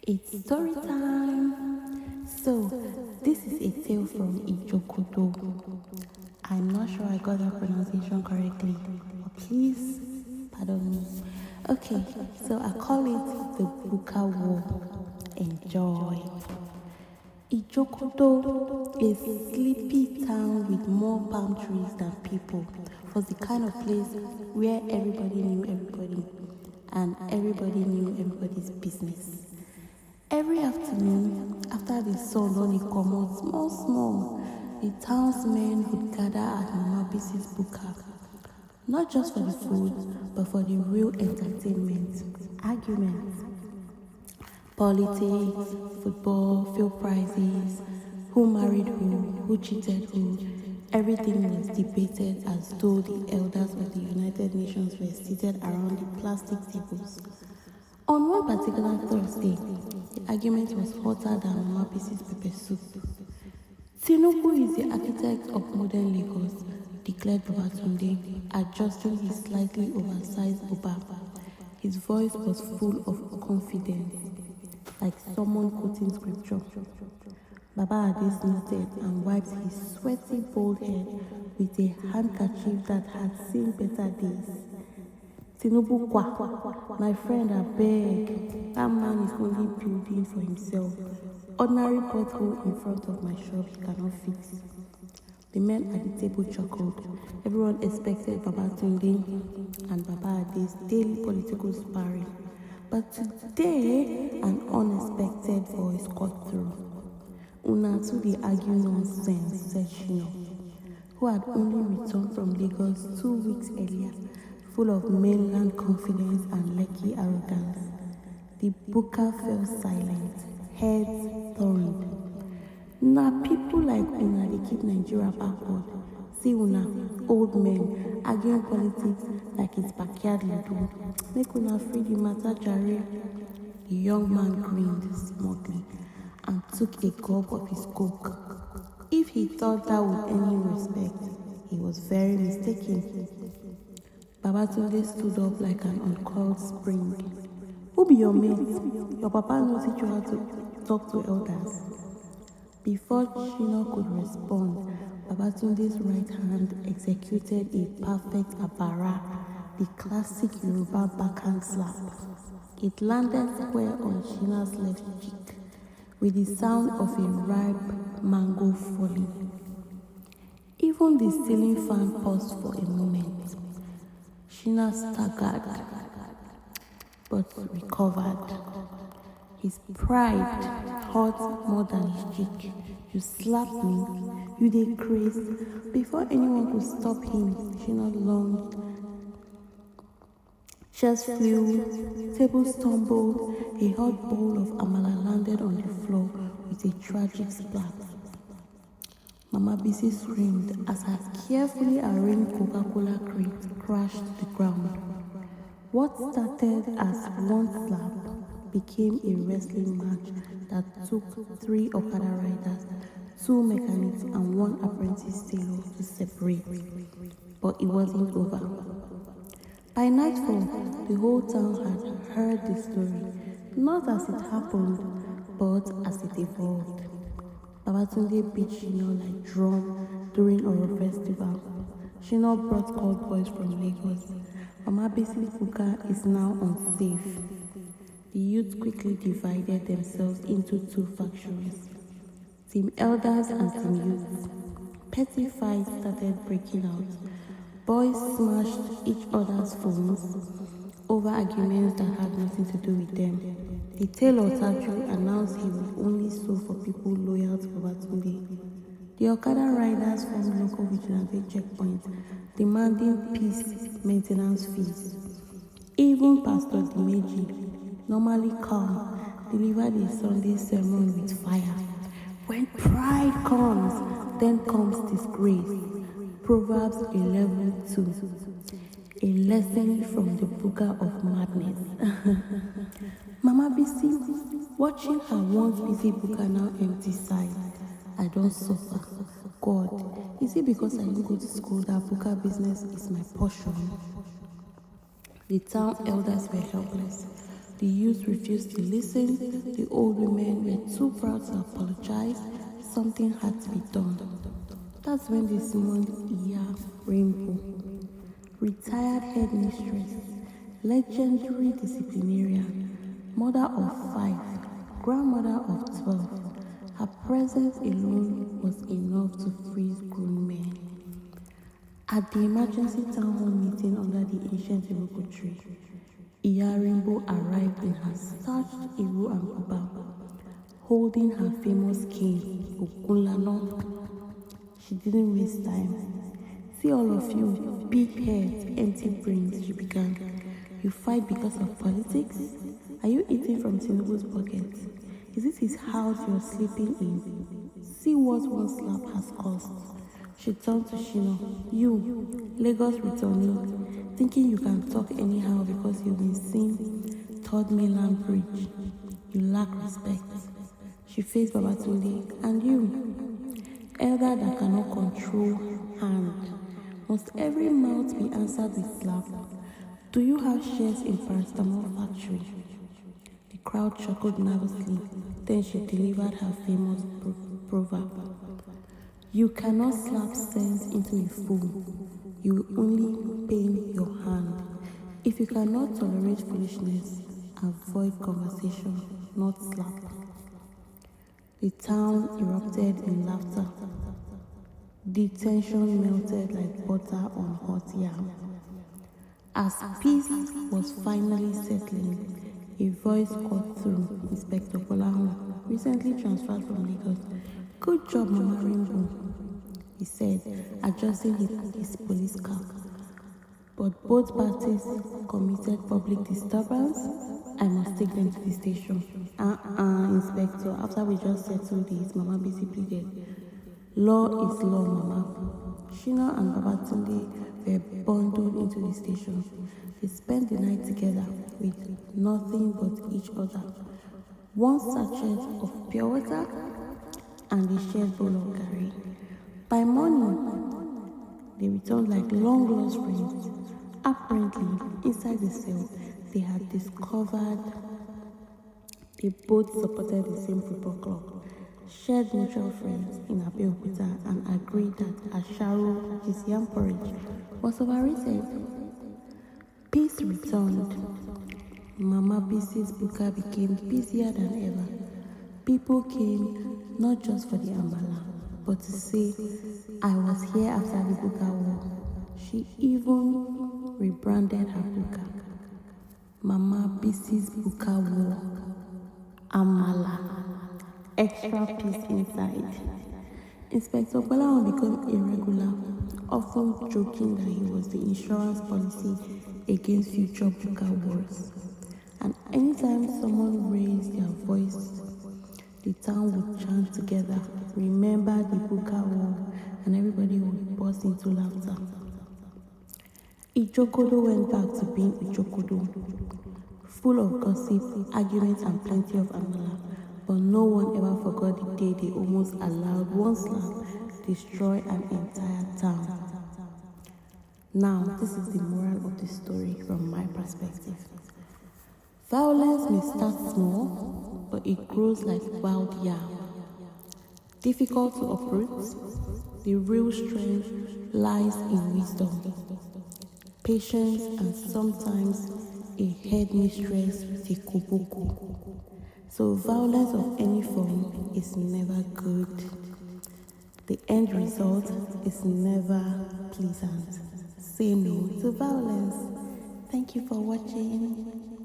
It's story time. So, this is a tale from Ijokoto. I'm not sure I got that pronunciation correctly, but please pardon me. Okay, so I call it the Buka War. Enjoy. Ijokoto, a sleepy town with more palm trees than people, was the kind of place where everybody knew everybody and everybody knew everybody's business. Every afternoon, after the sun don dey comot small, the townsmen would gather at Mama Bisi's buka, not just for the food, but for the real entertainment, arguments, politics, football, field prizes, who married who cheated who. Everything was debated as though the elders of the United Nations were seated around the plastic tables. On one particular Thursday, the argument was hotter than Mama Bisi's pepper soup. Tinubu is the architect of modern Lagos, declared Babatunde, adjusting his slightly oversized buba. His voice was full of confidence, like someone quoting scripture. Baba Ades nodded and wiped his sweaty bald head with a handkerchief that had seen better days. Tinubu kwa, my friend, abeg, that man is only building for himself. Ordinary pothole in front of my shop he cannot fix. The men at the table chuckled. Everyone expected Babatunde and Baba Ade's daily political sparring. But today, an unexpected voice cut through. Una to the argue nonsense, said Shino, who had only returned from Lagos 2 weeks earlier, full of mainland confidence and Lekki arrogance. The buka fell silent, heads turned. Na people like una dey keep Nigeria backward. See una, old men, arguing politics like it's backyard ludo. Make una free the matter jare. The young man grinned smugly and took a gulp of his coke. If he thought that would earn him respect, he was very mistaken. Babatunde stood up like an uncoiled spring. Who be your mate? Your papa no teach you how to talk to elders. Before Shino could respond, Babatunde's right hand executed a perfect abara, the classic Yoruba backhand slap. It landed square on Shina's left cheek, with the sound of a ripe mango falling. Even the ceiling fan paused for a moment. Shina staggered, but recovered. His pride hurt more than his cheek. You slapped me, you did crazy. Before anyone could stop him, Shina lunged. Chairs flew, tables tumbled, a hot bowl of amala landed on the floor with a tragic splat. Mama Bisi screamed as her carefully arranged Coca-Cola crate crashed to the ground. What started as one slap became a wrestling match that took 3 Okada riders, 2 mechanics and 1 apprentice tailor to separate. But it wasn't over. By nightfall, the whole town had heard the story, not as it happened, but as it evolved. Babatunde beat Shino like drum during our festival. Shino brought cowboys from Lagos. Mama Bisi's buka is now unsafe. The youth quickly divided themselves into 2 factions, Team Elders and Team Youths. Petty fights started breaking out. Boys smashed each other's phones over arguments that had nothing to do with them. The tailor Taju announced he would only sew for people loyal to Babatunde. The Okada riders formed local vigilante checkpoints, demanding peace maintenance fees. Even Pastor Dimeji, normally calm, delivered a Sunday sermon with fire. When pride comes, then comes disgrace. Proverbs 11:2. A lesson from the buka of madness. Mama Bisi, watching her once busy buka now empty, sighed. I don't suffer. God, is it because I didn't go to school that buka business is my portion? The town elders were helpless. The youth refused to listen. The old women were too proud to apologize. Something had to be done. That's when they summoned Iya Rainbow, retired headmistress, legendary disciplinarian, mother of 5, grandmother of 12. Her presence alone was enough to freeze grown men. At the emergency town hall meeting under the ancient Iroko tree, Iya Rainbow arrived in her starched Iru and Buba, holding her famous cane, Ogunlana. She didn't waste time. "See all of you, big heads, empty brains," she began. "You fight because of politics? Are you eating from Tinubu's pocket? Is this his house you're sleeping in? See what one slap has cost." She turned to Shino. "You, Lagos returnee, thinking you can talk anyhow because you've been seen Third Mainland Bridge. You lack respect." She faced Babatunde. "And you, elder that cannot control hand, must every mouth be answered with slap? Do you have shares in paracetamol factory?" The crowd chuckled nervously. Then she delivered her famous proverb. "You cannot slap sense into a fool. You will only pain your hand. If you cannot tolerate foolishness, avoid conversation, not slap." The town erupted in laughter. The tension melted like butter on hot yam. As peace was finally settling, a voice cut through. Inspector Bolahun, recently transferred from Lagos. "Good job, Mama Rainbow," he said, adjusting his police cap. "But both parties committed public disturbance. I must take them to the station." Inspector, after we just settled this," Mama Bisi pleaded. "Law is law, Mama." Shina and Babatunde were bundled into the station. They spent the night together with nothing but each other. One sachet of pure water and a shared bowl of curry. By morning, they returned like long-lost friends. Apparently, inside the cell, they had discovered they both supported the same football club, shared mutual friends in Abeokuta, and agreed that Asharo, his yam porridge, was overrated. Peace returned. Mama Bisi's buka became busier than ever. People came not just for the ambala, but to say, "I was here after the buka war." She even rebranded her buka. Mama Bisi's buka war. Amala. Extra peace inside. Inspector Bolahun became irregular, often joking that he was the insurance policy against future buka wars. And anytime someone raised their voice, the town would chant together, "Remember the buka war," and everybody would burst into laughter. Ijokodo went back to being Ijokodo, full of gossip, arguments, and plenty of amala. But no one ever forgot the day they almost allowed one slap destroy an entire town. Now, this is the moral of the story from my perspective. Violence may start small, but it grows like wild yam. Difficult to uproot, the real strength lies in wisdom, patience, and sometimes a headmistress with a koboko. So violence of any form is never good. The end result is never pleasant. Say no to violence. Thank you for watching.